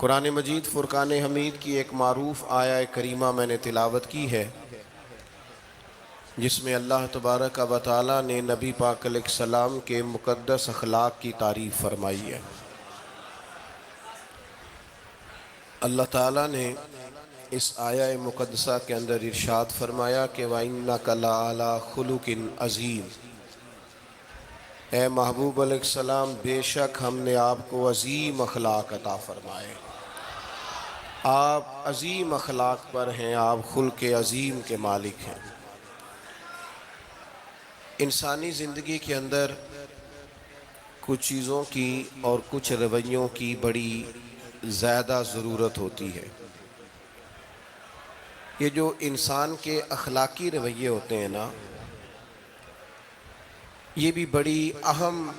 قرآن مجید فرقان حمید کی ایک معروف آیہ کریمہ میں نے تلاوت کی ہے، جس میں اللہ تبارک و تعالیٰ نے نبی پاک علیہ السلام کے مقدس اخلاق کی تعریف فرمائی ہے۔ اللہ تعالیٰ نے اس آیہ مقدسہ کے اندر ارشاد فرمایا کہ وَإِنَّكَ لَعَلَىٰ خُلُقٍ عَظِيمٍ، اے محبوب علیہ السلام بے شک ہم نے آپ کو عظیم اخلاق عطا فرمائے۔ آپ عظیم اخلاق پر ہیں، آپ خلق عظیم کے مالک ہیں۔ انسانی زندگی کے اندر کچھ چیزوں کی اور کچھ رویوں کی بڑی زیادہ ضرورت ہوتی ہے۔ یہ جو انسان کے اخلاقی رویے ہوتے ہیں نا، یہ بھی بڑی اہم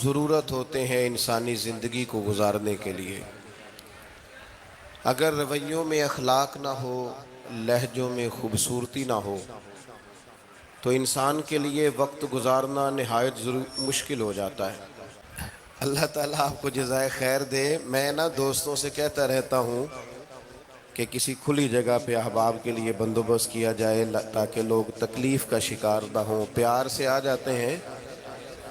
ضرورت ہوتے ہیں انسانی زندگی کو گزارنے کے لیے۔ اگر رویوں میں اخلاق نہ ہو، لہجوں میں خوبصورتی نہ ہو، تو انسان کے لیے وقت گزارنا نہایت مشکل ہو جاتا ہے۔ اللہ تعالیٰ آپ کو جزائے خیر دے۔ میں دوستوں سے کہتا رہتا ہوں کہ کسی کھلی جگہ پہ احباب کے لیے بندوبست کیا جائے تاکہ لوگ تکلیف کا شکار نہ ہوں۔ پیار سے آ جاتے ہیں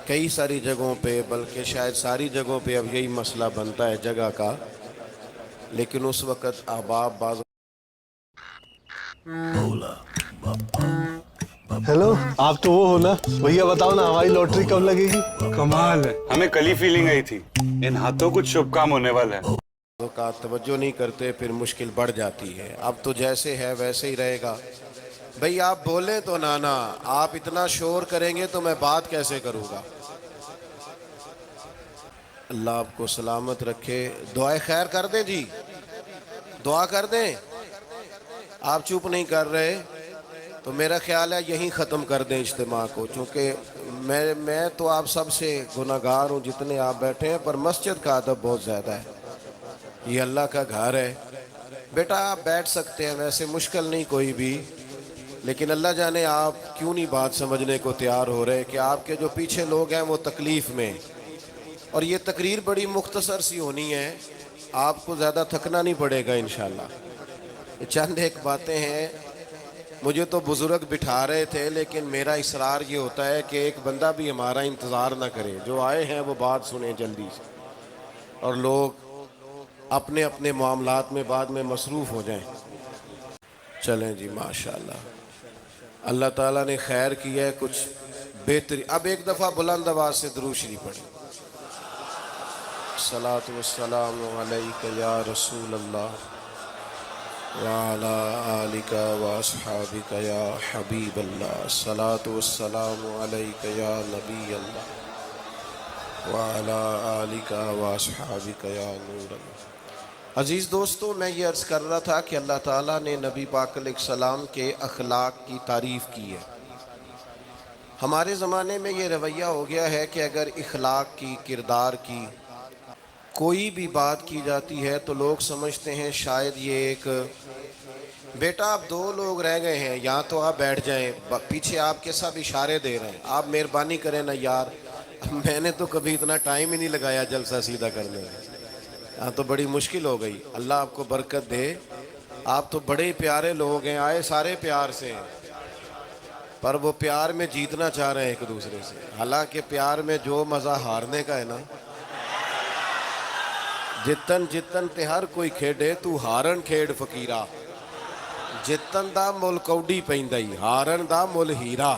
کئی ساری جگہوں پہ، بلکہ شاید ساری جگہوں پہ اب یہی مسئلہ بنتا ہے جگہ کا، لیکن اس وقت احباب بعض۔ ہیلو، آپ تو وہ ہو نا بھیا؟ بتاؤ نا ہماری لاٹری کب لگے گی؟ کمال ہے، ہمیں کل ہی فیلنگ آئی تھی ان ہاتھوں کچھ شبھ کام ہونے والا ہے۔ کا توجہ نہیں کرتے پھر مشکل بڑھ جاتی ہے۔ اب تو جیسے ہے ویسے ہی رہے گا۔ بھئی آپ بولیں تو نانا، آپ اتنا شور کریں گے تو میں بات کیسے کروں گا؟ اللہ آپ کو سلامت رکھے۔ دعائے خیر کر دیں جی، دعا کر دیں۔ آپ چپ نہیں کر رہے تو میرا خیال ہے یہیں ختم کر دیں اجتماع کو، چونکہ میں تو آپ سب سے گناہگار ہوں جتنے آپ بیٹھے ہیں، پر مسجد کا ادب بہت زیادہ ہے۔ یہ اللہ کا گھر ہے۔ بیٹا آپ بیٹھ سکتے ہیں، ویسے مشکل نہیں کوئی بھی، لیکن اللہ جانے آپ کیوں نہیں بات سمجھنے کو تیار ہو رہے کہ آپ کے جو پیچھے لوگ ہیں وہ تکلیف میں، اور یہ تقریر بڑی مختصر سی ہونی ہے، آپ کو زیادہ تھکنا نہیں پڑے گا انشاءاللہ۔ یہ چند ایک باتیں ہیں۔ مجھے تو بزرگ بٹھا رہے تھے، لیکن میرا اصرار یہ ہوتا ہے کہ ایک بندہ بھی ہمارا انتظار نہ کرے، جو آئے ہیں وہ بات سنیں جلدی سے، اور لوگ اپنے اپنے معاملات میں بعد میں مصروف ہو جائیں۔ چلیں جی، ماشاءاللہ اللہ تعالیٰ نے خیر کیا ہے، کچھ بہتری۔ اب ایک دفعہ بلند آواز سے درود شریف پڑھیں۔ الصلاۃ والسلام علیک یا رسول اللہ وعلی آلک واصحابک یا حبیب اللہ۔ الصلاۃ والسلام علیک یا نبی اللہ وعلی آلک واصحابک یا نور اللہ۔ عزیز دوستو، میں یہ عرض کر رہا تھا کہ اللہ تعالیٰ نے نبی پاک علیہ السلام کے اخلاق کی تعریف کی ہے۔ ہمارے زمانے میں یہ رویہ ہو گیا ہے کہ اگر اخلاق کی، کردار کی کوئی بھی بات کی جاتی ہے تو لوگ سمجھتے ہیں شاید یہ ایک بیٹا آپ دو لوگ رہ گئے ہیں، یا تو آپ بیٹھ جائیں، پیچھے آپ کے سب اشارے دے رہے ہیں، آپ مہربانی کریں نا یار۔ میں نے تو کبھی اتنا ٹائم ہی نہیں لگایا جلسہ سیدھا کرنے میں، ہاں تو بڑی مشکل ہو گئی۔ اللہ آپ کو برکت دے، آپ تو بڑے پیارے لوگ ہیں، آئے سارے پیار سے ہیں، پر وہ پیار میں جیتنا چاہ رہے ہیں ایک دوسرے سے۔ حالانکہ پیار میں جو مزہ ہارنے کا ہے نا، جتن جتن تے ہر کوئی کھیڑے تو ہارن کھیڑ فقیرہ، جتن دا مل کوڈی پیندائی ہارن دا مل ہیرا۔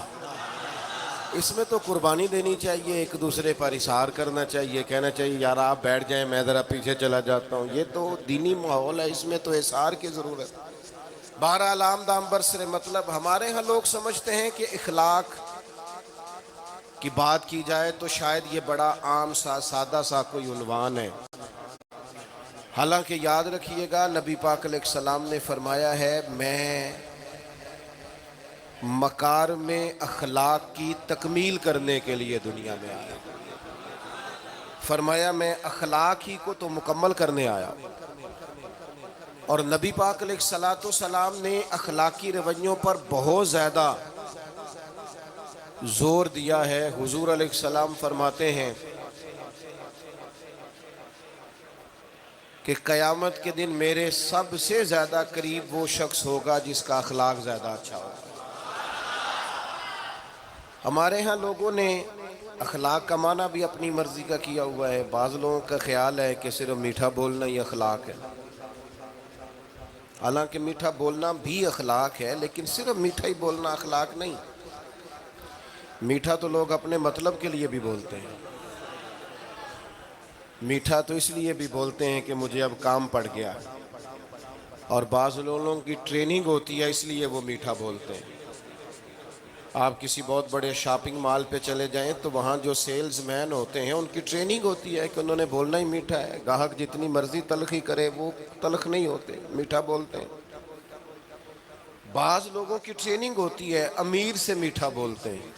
اس میں تو قربانی دینی چاہیے، ایک دوسرے پر اثار کرنا چاہیے، کہنا چاہیے یار آپ بیٹھ جائیں میں ذرا پیچھے چلا جاتا ہوں۔ یہ تو دینی ماحول ہے، اس میں تو اثار کی ضرورت۔ بہرحال آمد آمبر سے مطلب ہمارے ہاں لوگ سمجھتے ہیں کہ اخلاق کی بات کی جائے تو شاید یہ بڑا عام سا سادہ سا کوئی عنوان ہے۔ حالانکہ یاد رکھیے گا نبی پاک علیہ السلام نے فرمایا ہے میں مکارم اخلاق کی تکمیل کرنے کے لیے دنیا میں آیا۔ فرمایا میں اخلاق ہی کو تو مکمل کرنے آیا۔ اور نبی پاک علیہ السلام نے اخلاقی رویوں پر بہت زیادہ زور دیا ہے۔ حضور علیہ السلام فرماتے ہیں کہ قیامت کے دن میرے سب سے زیادہ قریب وہ شخص ہوگا جس کا اخلاق زیادہ اچھا ہوگا۔ ہمارے ہاں لوگوں نے اخلاق کا معنی بھی اپنی مرضی کا کیا ہوا ہے۔ بعض لوگوں کا خیال ہے کہ صرف میٹھا بولنا ہی اخلاق ہے، حالانکہ میٹھا بولنا بھی اخلاق ہے، لیکن صرف میٹھا ہی بولنا اخلاق نہیں۔ میٹھا تو لوگ اپنے مطلب کے لیے بھی بولتے ہیں، میٹھا تو اس لیے بھی بولتے ہیں کہ مجھے اب کام پڑ گیا، اور بعض لوگوں کی ٹریننگ ہوتی ہے اس لیے وہ میٹھا بولتے ہیں۔ آپ کسی بہت بڑے شاپنگ مال پہ چلے جائیں تو وہاں جو سیلز مین ہوتے ہیں ان کی ٹریننگ ہوتی ہے کہ انہوں نے بولنا ہی میٹھا ہے، گاہک جتنی مرضی تلخی کرے وہ تلخ نہیں ہوتے، میٹھا بولتے ہیں۔ بعض لوگوں کی ٹریننگ ہوتی ہے امیر سے میٹھا بولتے ہیں،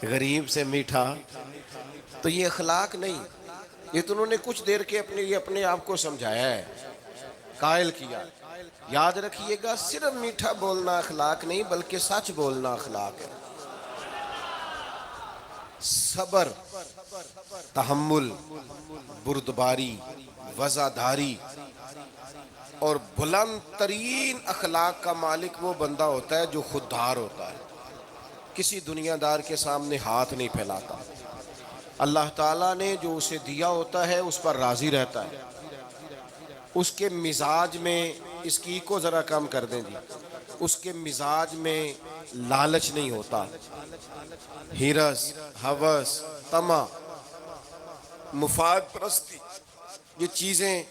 غریب سے میٹھا، تو یہ اخلاق نہیں، یہ تو انہوں نے کچھ دیر کے اپنے آپ کو سمجھایا ہے، قائل کیا۔ یاد رکھیے گا، صرف میٹھا بولنا اخلاق نہیں بلکہ سچ بولنا اخلاق ہے۔ صبر، تحمل، بردباری، وفاداری اور بلند ترین اخلاق کا مالک وہ بندہ ہوتا ہے جو خوددار ہوتا ہے، کسی دنیا دار کے سامنے ہاتھ نہیں پھیلاتا، اللہ تعالیٰ نے جو اسے دیا ہوتا ہے اس پر راضی رہتا ہے، اس کے مزاج میں، اس کی کو ذرا کم کر دیں جی، اس کے مزاج میں لالچ نہیں ہوتا، ہرس، ہوس، طمع، مفاد پرستی، یہ چیزیں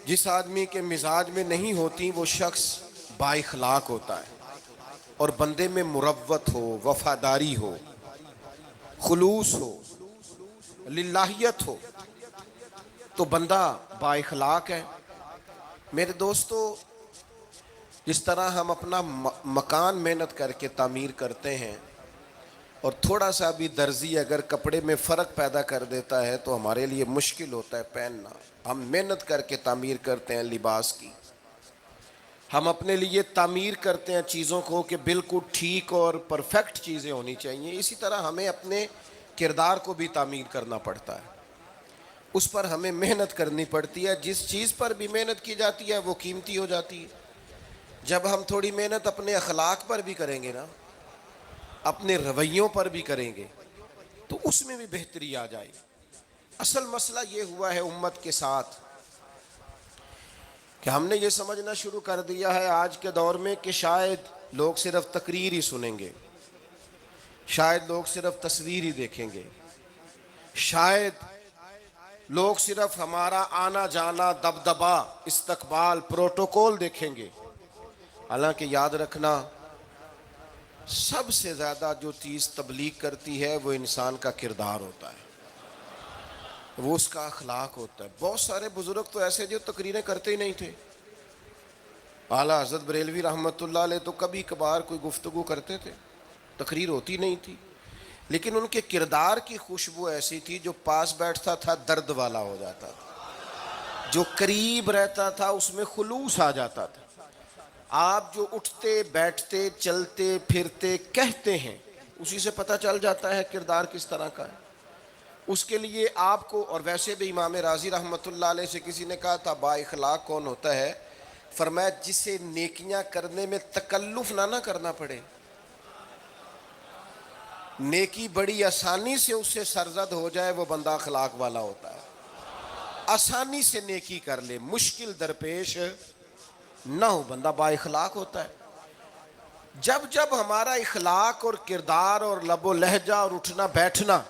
جس آدمی کے مزاج میں نہیں ہوتی وہ شخص با اخلاق ہوتا ہے، اور بندے میں مروت ہو، وفاداری ہو، خلوص ہو، للہیت ہو تو بندہ با اخلاق ہے۔ میرے دوستو، جس طرح ہم اپنا مکان محنت کر کے تعمیر کرتے ہیں، اور تھوڑا سا بھی درزی اگر کپڑے میں فرق پیدا کر دیتا ہے تو ہمارے لیے مشکل ہوتا ہے پہننا، ہم محنت کر کے تعمیر کرتے ہیں لباس کی، ہم اپنے لیے تعمیر کرتے ہیں چیزوں کو کہ بالکل ٹھیک اور پرفیکٹ چیزیں ہونی چاہیے، اسی طرح ہمیں اپنے کردار کو بھی تعمیر کرنا پڑتا ہے، اس پر ہمیں محنت کرنی پڑتی ہے، جس چیز پر بھی محنت کی جاتی ہے وہ قیمتی ہو جاتی ہے۔ جب ہم تھوڑی محنت اپنے اخلاق پر بھی کریں گے نا، اپنے رویوں پر بھی کریں گے تو اس میں بھی بہتری آ جائے گی۔ اصل مسئلہ یہ ہوا ہے امت کے ساتھ کہ ہم نے یہ سمجھنا شروع کر دیا ہے آج کے دور میں کہ شاید لوگ صرف تقریر ہی سنیں گے، شاید لوگ صرف تصویر ہی دیکھیں گے، شاید لوگ صرف ہمارا آنا جانا، دبدبا، استقبال، پروٹوکول دیکھیں گے۔ حالانکہ یاد رکھنا، سب سے زیادہ جو چیز تبلیغ کرتی ہے وہ انسان کا کردار ہوتا ہے، وہ اس کا اخلاق ہوتا ہے۔ بہت سارے بزرگ تو ایسے جو تقریریں کرتے ہی نہیں تھے، اعلیٰ حضرت بریلوی رحمۃ اللہ علیہ تو کبھی کبھار کوئی گفتگو کرتے تھے، تقریر ہوتی نہیں تھی، لیکن ان کے کردار کی خوشبو ایسی تھی جو پاس بیٹھتا تھا درد والا ہو جاتا تھا، جو قریب رہتا تھا اس میں خلوص آ جاتا تھا۔ آپ جو اٹھتے بیٹھتے چلتے پھرتے کہتے ہیں اسی سے پتہ چل جاتا ہے کردار کس طرح کا ہے۔ اس کے لیے آپ کو، اور ویسے بھی امام راضی رحمۃ اللہ علیہ سے کسی نے کہا تھا با اخلاق کون ہوتا ہے؟ فرمایا جسے نیکیاں کرنے میں تکلف نہ کرنا پڑے، نیکی بڑی آسانی سے اس سے سرزد ہو جائے، وہ بندہ اخلاق والا ہوتا ہے، آسانی سے نیکی کر لے، مشکل درپیش نہ ہو، بندہ با اخلاق ہوتا ہے۔ جب جب ہمارا اخلاق اور کردار اور لب و لہجہ اور اٹھنا بیٹھنا،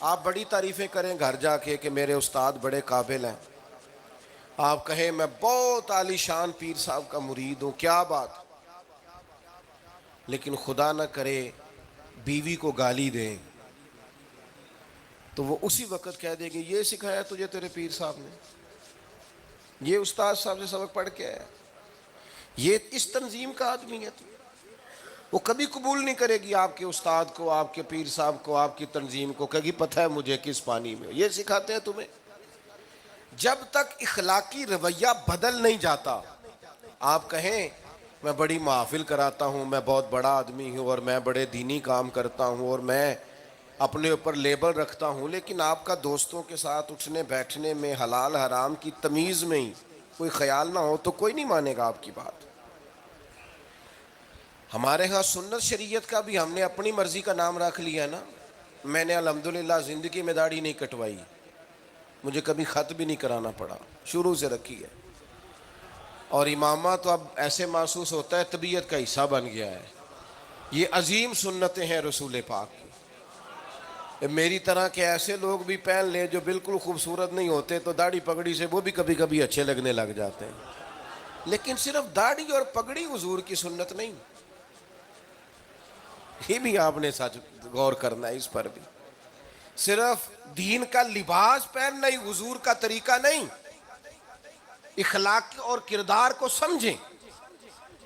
آپ بڑی تعریفیں کریں گھر جا کے کہ میرے استاد بڑے قابل ہیں، آپ کہیں میں بہت عالی شان پیر صاحب کا مرید ہوں، کیا بات، لیکن خدا نہ کرے بیوی کو گالی دیں تو وہ اسی وقت کہہ دے گی یہ سکھایا تجھے تیرے پیر صاحب نے، یہ استاد صاحب سے سبق پڑھ کے آیا، یہ اس تنظیم کا آدمی ہے، وہ کبھی قبول نہیں کرے گی آپ کے استاد کو، آپ کے پیر صاحب کو، آپ کی تنظیم کو، کہے گی پتہ ہے مجھے کس پانی میں، یہ سکھاتے ہیں تمہیں۔ جب تک اخلاقی رویہ بدل نہیں جاتا، آپ کہیں میں بڑی محافل کراتا ہوں، میں بہت بڑا آدمی ہوں اور میں بڑے دینی کام کرتا ہوں اور میں اپنے اوپر لیبل رکھتا ہوں، لیکن آپ کا دوستوں کے ساتھ اٹھنے بیٹھنے میں حلال حرام کی تمیز میں ہی کوئی خیال نہ ہو تو کوئی نہیں مانے گا آپ کی بات۔ ہمارے ہاں سنت شریعت کا بھی ہم نے اپنی مرضی کا نام رکھ لیا نا۔ میں نے الحمدللہ زندگی میں داڑھی نہیں کٹوائی، مجھے کبھی خط بھی نہیں کرانا پڑا، شروع سے رکھی ہے۔ اور امامہ تو اب ایسے محسوس ہوتا ہے طبیعت کا حصہ بن گیا ہے۔ یہ عظیم سنتیں ہیں رسول پاک کی۔ میری طرح کے ایسے لوگ بھی پہن لیں جو بالکل خوبصورت نہیں ہوتے تو داڑھی پگڑی سے وہ بھی کبھی کبھی اچھے لگنے لگ جاتے ہیں، لیکن صرف داڑھی اور پگڑی حضور کی سنت نہیں۔ یہ بھی آپ نے سچ غور کرنا ہے اس پر بھی۔ صرف دین کا لباس پہننا ہی حضور کا طریقہ نہیں، اخلاق اور کردار کو سمجھیں۔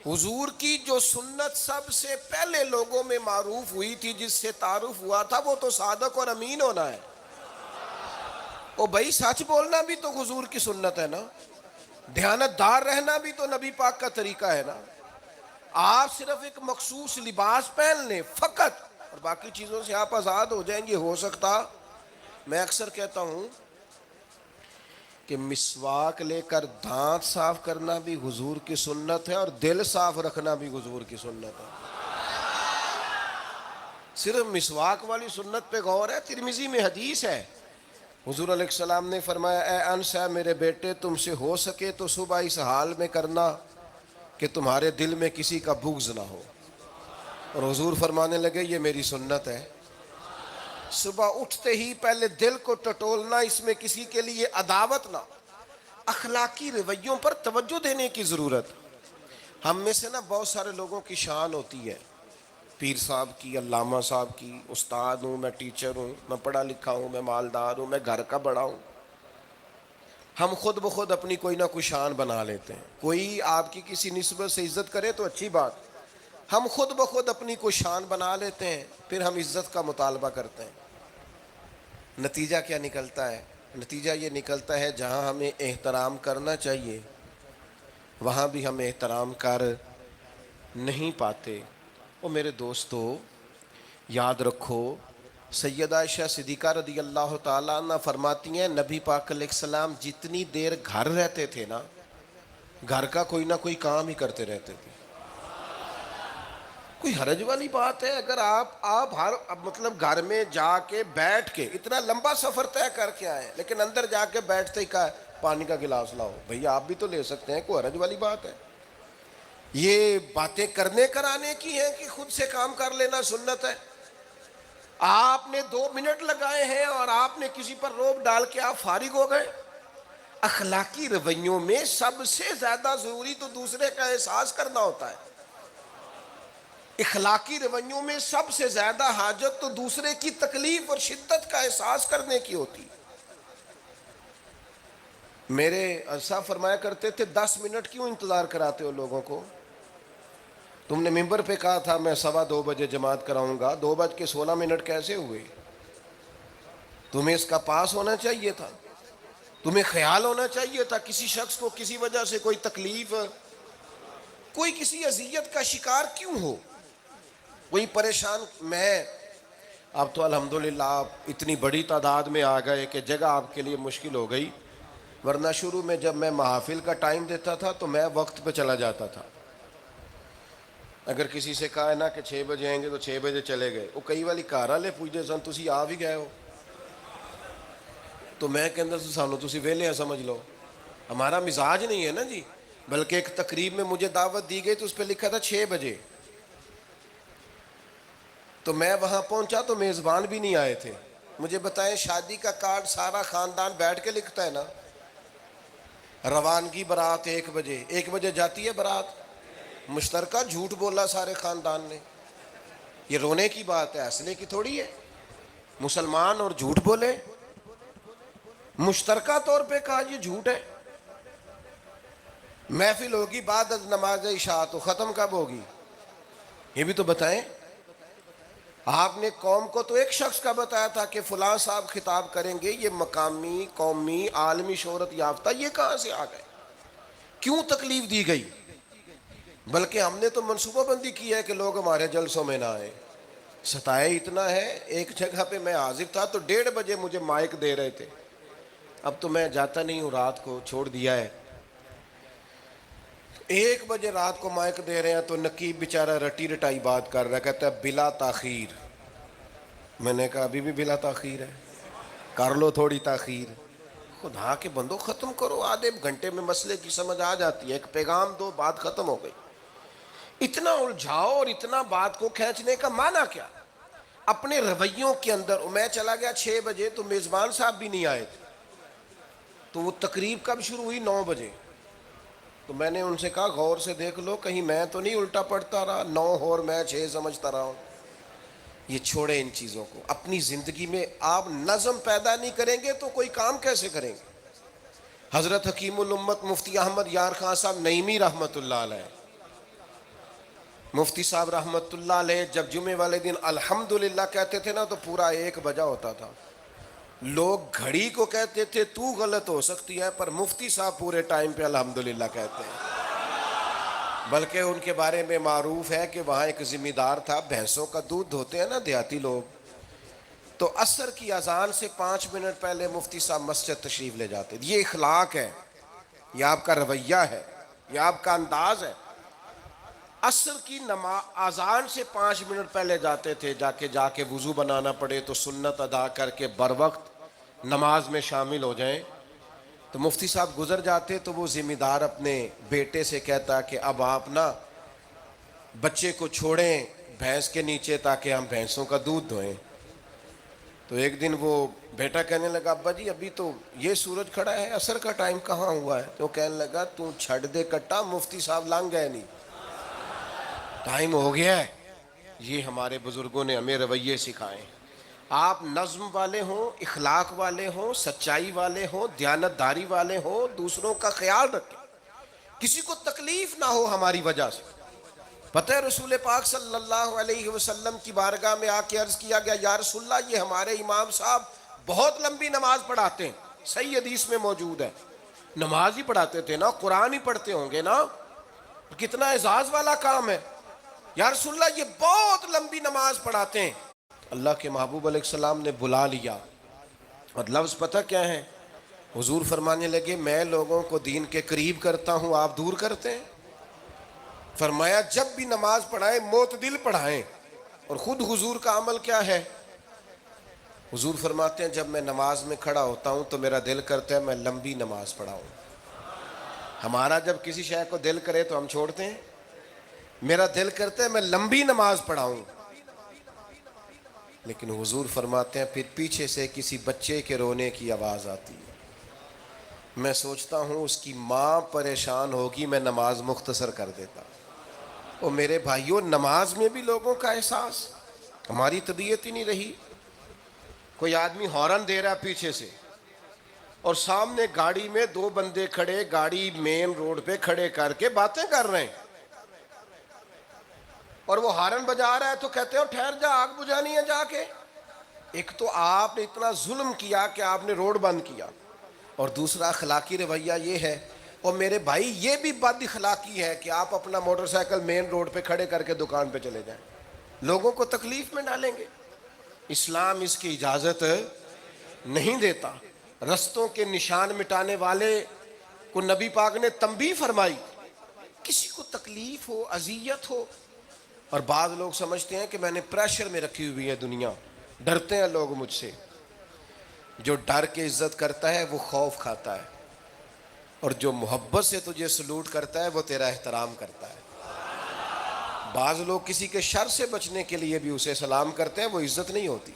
حضور کی جو سنت سب سے پہلے لوگوں میں معروف ہوئی تھی، جس سے تعارف ہوا تھا، وہ تو صادق اور امین ہونا ہے۔ او بھائی سچ بولنا بھی تو حضور کی سنت ہے نا، دیانت دار رہنا بھی تو نبی پاک کا طریقہ ہے نا۔ آپ صرف ایک مخصوص لباس پہن لیں فقط اور باقی چیزوں سے آپ آزاد ہو جائیں گے، ہو سکتا۔ میں اکثر کہتا ہوں کہ مسواک لے کر دانت صاف کرنا بھی حضور کی سنت ہے اور دل صاف رکھنا بھی حضور کی سنت ہے۔ صرف مسواک والی سنت پہ غور ہے، ترمذی میں حدیث ہے، حضور علیہ السلام نے فرمایا اے انس ہے میرے بیٹے، تم سے ہو سکے تو صبح اس حال میں کرنا کہ تمہارے دل میں کسی کا بغض نہ ہو۔ اور حضور فرمانے لگے یہ میری سنت ہے، صبح اٹھتے ہی پہلے دل کو ٹٹولنا، اس میں کسی کے لیے عداوت نہ۔ اخلاقی رویوں پر توجہ دینے کی ضرورت۔ ہم میں سے نا بہت سارے لوگوں کی شان ہوتی ہے، پیر صاحب کی، علامہ صاحب کی، استاد ہوں میں، ٹیچر ہوں میں، پڑھا لکھا ہوں میں، مالدار ہوں میں، گھر کا بڑا ہوں۔ ہم خود بخود اپنی کوئی نہ کوئی شان بنا لیتے ہیں۔ کوئی آپ کی کسی نسبت سے عزت کرے تو اچھی بات، ہم خود بخود اپنی کوئی شان بنا لیتے ہیں، پھر ہم عزت کا مطالبہ کرتے ہیں۔ نتیجہ کیا نکلتا ہے؟ نتیجہ یہ نکلتا ہے جہاں ہمیں احترام کرنا چاہیے وہاں بھی ہم احترام کر نہیں پاتے۔ اور میرے دوستو یاد رکھو، سیدہ عائشہ صدیقہ رضی اللہ تعالیٰ عنہ فرماتی ہیں نبی پاک علیہ السلام جتنی دیر گھر رہتے تھے نا، گھر کا کوئی نہ کوئی کام ہی کرتے رہتے تھے۔ کوئی حرج والی بات ہے اگر آپ ہر مطلب گھر میں جا کے بیٹھ کے اتنا لمبا سفر طے کر کے آئے لیکن اندر جا کے بیٹھتے ہی کہا پانی کا گلاس لاؤ، بھئی آپ بھی تو لے سکتے ہیں، کوئی حرج والی بات ہے؟ یہ باتیں کرنے کرانے کی ہیں کہ خود سے کام کر لینا سنت ہے؟ آپ نے 2 منٹ لگائے ہیں اور آپ نے کسی پر روب ڈال کے آپ فارغ ہو گئے۔ اخلاقی رویوں میں سب سے زیادہ ضروری تو دوسرے کا احساس کرنا ہوتا ہے۔ اخلاقی رویوں میں سب سے زیادہ حاجت تو دوسرے کی تکلیف اور شدت کا احساس کرنے کی ہوتی۔ میرے صاحب فرمایا کرتے تھے 10 منٹ کیوں انتظار کراتے ہو لوگوں کو؟ تم نے ممبر پہ کہا تھا میں 2:15 بجے جماعت کراؤں گا، 2:16 کیسے ہوئے؟ تمہیں اس کا پاس ہونا چاہیے تھا، تمہیں خیال ہونا چاہیے تھا کسی شخص کو کسی وجہ سے کوئی تکلیف، کوئی کسی اذیت کا شکار کیوں ہو، کوئی پریشان۔ میں اب تو الحمدللہ آپ اتنی بڑی تعداد میں آ گئے کہ جگہ آپ کے لیے مشکل ہو گئی، ورنہ شروع میں جب میں محافل کا ٹائم دیتا تھا تو میں وقت پہ چلا جاتا تھا۔ اگر کسی سے کہا ہے نا کہ 6 بجے آئیں گے تو 6 بجے چلے گئے، وہ کئی والی گھر والے پوچھتے سن تسی آ بھی گئے ہو، تو میں کہتا سانو تسی ویلے سمجھ لو، ہمارا مزاج نہیں ہے نا جی۔ بلکہ ایک تقریب میں مجھے دعوت دی گئی تو اس پہ لکھا تھا 6 بجے، تو میں وہاں پہنچا تو میزبان بھی نہیں آئے تھے۔ مجھے بتائیں شادی کا کارڈ سارا خاندان بیٹھ کے لکھتا ہے نا، روانگی برات 1 بجے، 1 بجے جاتی ہے برات، مشترکہ جھوٹ بولا سارے خاندان نے۔ یہ رونے کی بات ہے، ہنسنے کی تھوڑی ہے۔ مسلمان اور جھوٹ بولے، مشترکہ طور پہ کہا یہ جھوٹ ہے۔ محفل ہوگی بعد از نماز عشاء، تو ختم کب ہوگی یہ بھی تو بتائیں۔ آپ نے قوم کو تو ایک شخص کا بتایا تھا کہ فلاں صاحب خطاب کریں گے، یہ مقامی، قومی، عالمی شہرت یافتہ، یہ کہاں سے آ گئے؟ کیوں تکلیف دی گئی؟ بلکہ ہم نے تو منصوبہ بندی کی ہے کہ لوگ ہمارے جلسوں میں نہ آئیں۔ ستائے اتنا ہے، ایک جگہ پہ میں حاضر تھا تو 1:30 بجے مجھے مائک دے رہے تھے. اب تو میں جاتا نہیں ہوں، رات کو چھوڑ دیا ہے. 1 بجے رات کو مائک دے رہے ہیں تو نقیب بیچارہ رٹی رٹائی بات کر رہا ہے، کہتا ہے بلا تاخیر. میں نے کہا ابھی بھی بلا تاخیر ہے، کر لو تھوڑی تاخیر. خدا کے بندو ختم کرو، آدھے گھنٹے میں مسئلے کی سمجھ آ جاتی ہے، ایک پیغام دو، بات ختم ہو گئی. اتنا الجھاؤ اور اتنا بات کو کھینچنے کا معنی کیا؟ اپنے رویوں کے اندر. میں چلا گیا 6 بجے تو میزبان صاحب بھی نہیں آئے تھے، تو وہ تقریب کب شروع ہوئی؟ 9 بجے. تو میں نے ان سے کہا غور سے دیکھ لو کہیں میں تو نہیں الٹا پڑتا رہا، 9 اور میں 6 سمجھتا رہا ہوں. یہ چھوڑے ان چیزوں کو. اپنی زندگی میں آپ نظم پیدا نہیں کریں گے تو کوئی کام کیسے کریں گے؟ حضرت حکیم الامت مفتی احمد یار خان صاحب نعیمی رحمۃ اللہ علیہ، مفتی صاحب رحمۃ اللہ علیہ جب جمعے والے دن الحمدللہ کہتے تھے نا تو پورا 1 بجا ہوتا تھا. لوگ گھڑی کو کہتے تھے تو غلط ہو سکتی ہے، پر مفتی صاحب پورے ٹائم پہ الحمدللہ کہتے ہیں. بلکہ ان کے بارے میں معروف ہے کہ وہاں ایک ذمہ دار تھا، بھینسوں کا دودھ دھوتے ہیں نا دیہاتی لوگ، تو عصر کی اذان سے 5 منٹ پہلے مفتی صاحب مسجد تشریف لے جاتے. یہ اخلاق ہے، یہ آپ کا رویہ ہے، یہ آپ کا انداز ہے. عصر کی اذان سے 5 منٹ پہلے جاتے تھے، جا کے وضو بنانا پڑے تو سنت ادا کر کے بر وقت نماز میں شامل ہو جائیں. تو مفتی صاحب گزر جاتے تو وہ ذمہ دار اپنے بیٹے سے کہتا کہ اب آپ نا بچے کو چھوڑیں بھینس کے نیچے تاکہ ہم بھینسوں کا دودھ دھوئیں. تو ایک دن وہ بیٹا کہنے لگا ابا جی ابھی تو یہ سورج کھڑا ہے، عصر کا ٹائم کہاں ہوا ہے؟ تو کہنے لگا تو چھڑ دے کٹا، مفتی صاحب لنگ گئے نہیں، ٹائم ہو گیا ہے. یہ ہمارے بزرگوں نے ہمیں رویے سکھائے. آپ نظم والے ہوں، اخلاق والے ہوں، سچائی والے ہوں، دیانتداری والے ہوں، دوسروں کا خیال رکھیں، کسی کو تکلیف نہ ہو ہماری وجہ سے. پتہ ہے رسول پاک صلی اللہ علیہ وسلم کی بارگاہ میں آ کے عرض کیا گیا یا رسول اللہ یہ ہمارے امام صاحب بہت لمبی نماز پڑھاتے ہیں. صحیح حدیث میں موجود ہے، نماز ہی پڑھاتے تھے نا، قرآن ہی پڑھتے ہوں گے نا، کتنا اعزاز والا کام ہے. یا رسول اللہ یہ بہت لمبی نماز پڑھاتے ہیں. اللہ کے محبوب علیہ السلام نے بلا لیا، اور لفظ پتہ کیا ہے؟ حضور فرمانے لگے میں لوگوں کو دین کے قریب کرتا ہوں، آپ دور کرتے ہیں. فرمایا جب بھی نماز پڑھائیں معتدل پڑھائیں. اور خود حضور کا عمل کیا ہے؟ حضور فرماتے ہیں جب میں نماز میں کھڑا ہوتا ہوں تو میرا دل کرتا ہے میں لمبی نماز پڑھاؤں. ہمارا جب کسی شے کو دل کرے تو ہم چھوڑتے ہیں، میرا دل کرتا ہے میں لمبی نماز پڑھاؤں. لیکن حضور فرماتے ہیں پھر پیچھے سے کسی بچے کے رونے کی آواز آتی ہے، میں سوچتا ہوں اس کی ماں پریشان ہوگی، میں نماز مختصر کر دیتا. اور میرے بھائیوں نماز میں بھی لوگوں کا احساس، ہماری طبیعت ہی نہیں رہی. کوئی آدمی ہارن دے رہا پیچھے سے اور سامنے گاڑی میں 2 بندے کھڑے، گاڑی مین روڈ پہ کھڑے کر کے باتیں کر رہے ہیں، اور وہ ہارن بجا رہا ہے تو کہتے ہو ٹھہر جا، آگ بجھانی ہے جا کے. ایک تو آپ نے اتنا ظلم کیا کہ آپ نے روڈ بند کیا، اور دوسرا اخلاقی رویہ یہ ہے. اور میرے بھائی یہ بھی بد اخلاقی ہے کہ آپ اپنا موٹر سائیکل مین روڈ پہ کھڑے کر کے دکان پہ چلے جائیں، لوگوں کو تکلیف میں ڈالیں گے. اسلام اس کی اجازت نہیں دیتا. رستوں کے نشان مٹانے والے کو نبی پاک نے تنبیہ فرمائی. کسی کو تکلیف ہو، اذیت ہو، اور بعض لوگ سمجھتے ہیں کہ میں نے پریشر میں رکھی ہوئی ہے دنیا، ڈرتے ہیں لوگ مجھ سے. جو ڈر کے عزت کرتا ہے وہ خوف کھاتا ہے، اور جو محبت سے تجھے سلوٹ کرتا ہے وہ تیرا احترام کرتا ہے. بعض لوگ کسی کے شر سے بچنے کے لیے بھی اسے سلام کرتے ہیں، وہ عزت نہیں ہوتی،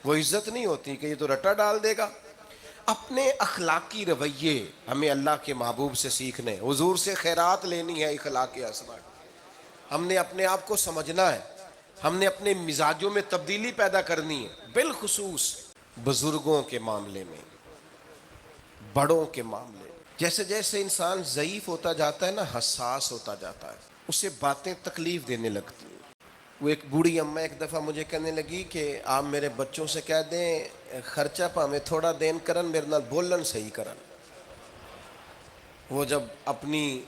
وہ عزت نہیں ہوتی کہ یہ تو رٹا ڈال دے گا. اپنے اخلاقی رویے ہمیں اللہ کے محبوب سے سیکھنے، حضور سے خیرات لینی ہے. اخلاقی اسباب ہم نے اپنے آپ کو سمجھنا ہے، ہم نے اپنے مزاجوں میں تبدیلی پیدا کرنی ہے، بالخصوص بزرگوں کے معاملے میں، بڑوں کے معاملے میں. جیسے جیسے انسان ضعیف ہوتا جاتا ہے نا، حساس ہوتا جاتا ہے، اسے باتیں تکلیف دینے لگتی ہیں. وہ ایک بوڑھی اماں ایک دفعہ مجھے کہنے لگی کہ آپ میرے بچوں سے کہہ دیں خرچہ پامیں تھوڑا دین کرن، میرے نال بولن صحیح کرن. وہ جب اپنی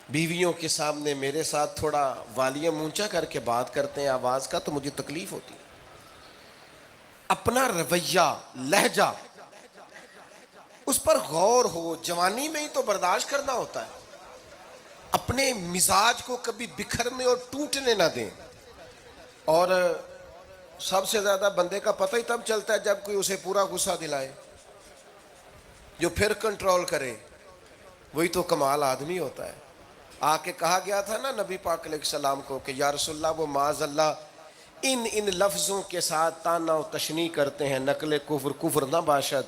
بیویوں کے سامنے میرے ساتھ تھوڑا والیوم اونچا کر کے بات کرتے ہیں آواز کا تو مجھے تکلیف ہوتی ہے. اپنا رویہ، لہجہ، اس پر غور ہو. جوانی میں ہی تو برداشت کرنا ہوتا ہے. اپنے مزاج کو کبھی بکھرنے اور ٹوٹنے نہ دیں. اور سب سے زیادہ بندے کا پتہ ہی تب چلتا ہے جب کوئی اسے پورا غصہ دلائے، جو پھر کنٹرول کرے. وہی تو کمال آدمی ہوتا ہے. آ کے کہا گیا تھا نا نبی پاک علیہ السلام کو کہ یا رسول اللہ وہ معاذ اللہ ان لفظوں کے ساتھ تانا و تشنیع کرتے ہیں، نقل کفر نہ باشد.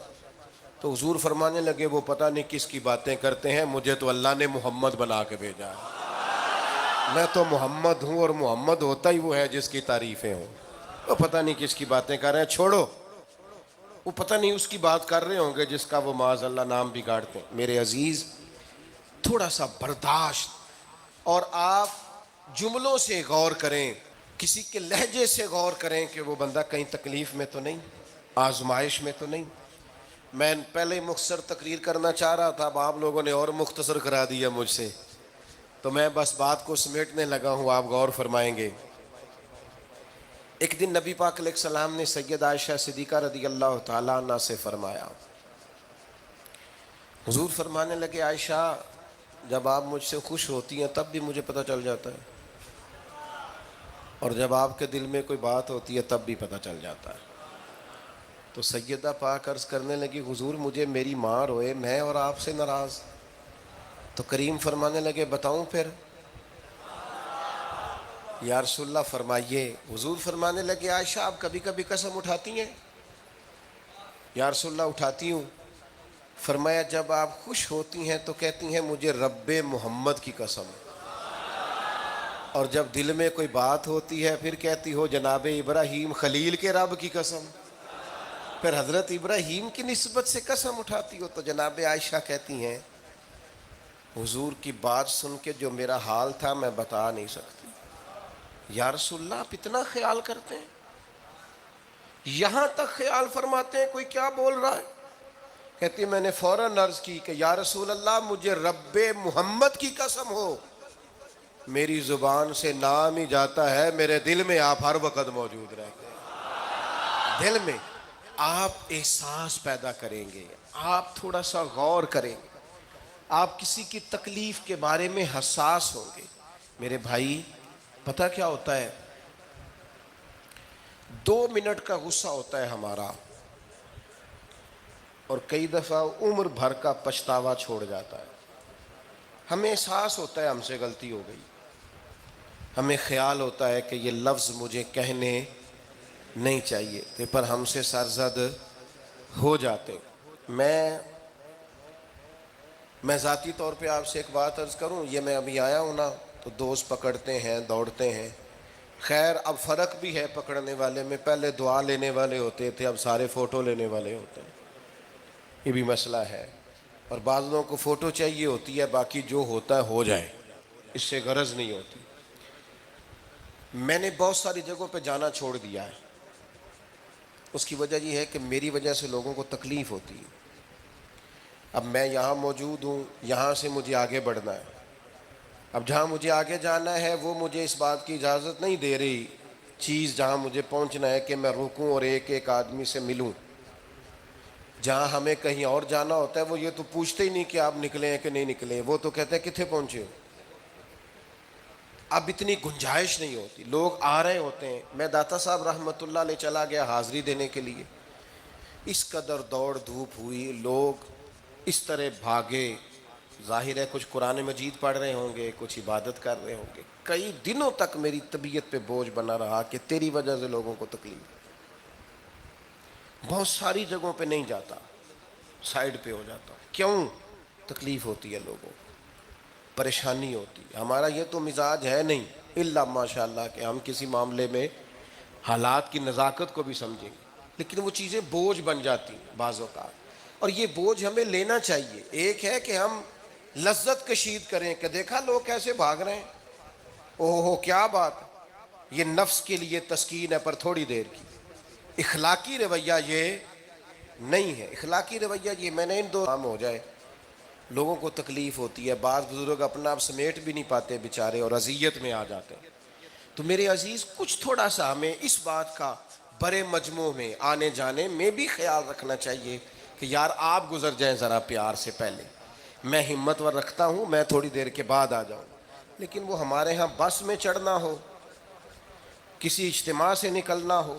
تو حضور فرمانے لگے وہ پتہ نہیں کس کی باتیں کرتے ہیں، مجھے تو اللہ نے محمد بنا کے بھیجا ہے. میں تو محمد ہوں اور محمد ہوتا ہی وہ ہے جس کی تعریفیں ہوں. وہ پتہ نہیں کس کی باتیں کر رہے ہیں، چھوڑو. وہ پتہ نہیں اس کی بات کر رہے ہوں گے جس کا وہ معاذ اللہ نام بگاڑتے ہیں. میرے عزیز، تھوڑا سا برداشت. اور آپ جملوں سے غور کریں، کسی کے لہجے سے غور کریں کہ وہ بندہ کہیں تکلیف میں تو نہیں، آزمائش میں تو نہیں. میں پہلے مختصر تقریر کرنا چاہ رہا تھا، اب آپ لوگوں نے اور مختصر کرا دیا مجھ سے، تو میں بس بات کو سمیٹنے لگا ہوں. آپ غور فرمائیں گے. ایک دن نبی پاک علیہ السلام نے سید عائشہ صدیقہ رضی اللہ تعالیٰ عنہ سے فرمایا. حضور فرمانے لگے عائشہ جب آپ مجھ سے خوش ہوتی ہیں تب بھی مجھے پتہ چل جاتا ہے، اور جب آپ کے دل میں کوئی بات ہوتی ہے تب بھی پتہ چل جاتا ہے. تو سیدہ پاک عرض کرنے لگی حضور مجھے میری ماں روئے، میں اور آپ سے ناراض. تو کریم فرمانے لگے بتاؤں پھر؟ یا رسول اللہ فرمائیے. حضور فرمانے لگے عائشہ آپ کبھی کبھی قسم اٹھاتی ہیں؟ یا رسول اللہ اٹھاتی ہوں. فرمایا جب آپ خوش ہوتی ہیں تو کہتی ہیں مجھے رب محمد کی قسم، اور جب دل میں کوئی بات ہوتی ہے پھر کہتی ہو جناب ابراہیم خلیل کے رب کی قسم. پھر حضرت ابراہیم کی نسبت سے قسم اٹھاتی ہو. تو جناب عائشہ کہتی ہیں حضور کی بات سن کے جو میرا حال تھا میں بتا نہیں سکتی. یا رسول اللہ آپ اتنا خیال کرتے ہیں؟ یہاں تک خیال فرماتے ہیں کوئی کیا بول رہا ہے؟ کہتی میں نے فوراً عرض کی کہ یا رسول اللہ مجھے رب محمد کی قسم ہو، میری زبان سے نام ہی جاتا ہے، میرے دل میں آپ ہر وقت موجود رہتے ہیں. دل میں آپ احساس پیدا کریں گے، آپ تھوڑا سا غور کریں گے، آپ کسی کی تکلیف کے بارے میں حساس ہوں گے. میرے بھائی پتہ کیا ہوتا ہے، 2 منٹ کا غصہ ہوتا ہے ہمارا، اور کئی دفعہ عمر بھر کا پچھتاوا چھوڑ جاتا ہے. ہمیں احساس ہوتا ہے ہم سے غلطی ہو گئی، ہمیں خیال ہوتا ہے کہ یہ لفظ مجھے کہنے نہیں چاہیے تھے، پر ہم سے سرزد ہو جاتے. میں ذاتی طور پہ آپ سے ایک بات عرض کروں، یہ میں ابھی آیا ہوں نا تو دوست پکڑتے ہیں دوڑتے ہیں. خیر اب فرق بھی ہے پکڑنے والے میں، پہلے دعا لینے والے ہوتے تھے، اب سارے فوٹو لینے والے ہوتے ہیں. یہ بھی مسئلہ ہے. اور بعض لوگوں کو فوٹو چاہیے ہوتی ہے، باقی جو ہوتا ہے ہو جائے، اس سے غرض نہیں ہوتی. میں نے بہت ساری جگہوں پہ جانا چھوڑ دیا ہے. اس کی وجہ یہ ہے کہ میری وجہ سے لوگوں کو تکلیف ہوتی ہے. اب میں یہاں موجود ہوں، یہاں سے مجھے آگے بڑھنا ہے. اب جہاں مجھے آگے جانا ہے وہ مجھے اس بات کی اجازت نہیں دے رہی چیز جہاں مجھے پہنچنا ہے کہ میں رکوں اور ایک ایک آدمی سے ملوں. جہاں ہمیں کہیں اور جانا ہوتا ہے وہ یہ تو پوچھتے ہی نہیں کہ آپ نکلے ہیں کہ نہیں نکلے، وہ تو کہتے ہیں کتنے پہنچے ہو. اب اتنی گنجائش نہیں ہوتی، لوگ آ رہے ہوتے ہیں. میں داتا صاحب رحمۃ اللہ علیہ چلا گیا حاضری دینے کے لیے، اس قدر دوڑ دھوپ ہوئی، لوگ اس طرح بھاگے. ظاہر ہے کچھ قرآن مجید پڑھ رہے ہوں گے، کچھ عبادت کر رہے ہوں گے. کئی دنوں تک میری طبیعت پہ بوجھ بنا رہا کہ تیری وجہ سے لوگوں کو تکلیف. بہت ساری جگہوں پہ نہیں جاتا، سائیڈ پہ ہو جاتا. کیوں؟ تکلیف ہوتی ہے لوگوں کو، پریشانی ہوتی ہے. ہمارا یہ تو مزاج ہے نہیں الا ماشاء اللہ کہ ہم کسی معاملے میں حالات کی نزاکت کو بھی سمجھیں گے، لیکن وہ چیزیں بوجھ بن جاتی ہیں بعض اوقات. اور یہ بوجھ ہمیں لینا چاہیے. ایک ہے کہ ہم لذت کشید کریں کہ دیکھا لوگ کیسے بھاگ رہے ہیں، اوہ ہو کیا بات. یہ نفس کے لیے تسکین ہے پر تھوڑی دیر کی. اخلاقی رویہ یہ نہیں ہے. اخلاقی رویہ یہ میں نے ان دو کام ہو جائے لوگوں کو تکلیف ہوتی ہے، بعض بزرگ اپنا آپ سمیٹ بھی نہیں پاتے بیچارے اور اذیت میں آ جاتے ہیں۔ تو میرے عزیز کچھ تھوڑا سا ہمیں اس بات کا بڑے مجموع میں آنے جانے میں بھی خیال رکھنا چاہیے کہ یار آپ گزر جائیں ذرا پیار سے پہلے، میں ہمت ور رکھتا ہوں، میں تھوڑی دیر کے بعد آ جاؤں، لیکن وہ ہمارے ہاں بس میں چڑھنا ہو، کسی اجتماع سے نکلنا ہو،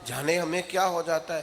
جانے ہمیں کیا ہو جاتا ہے۔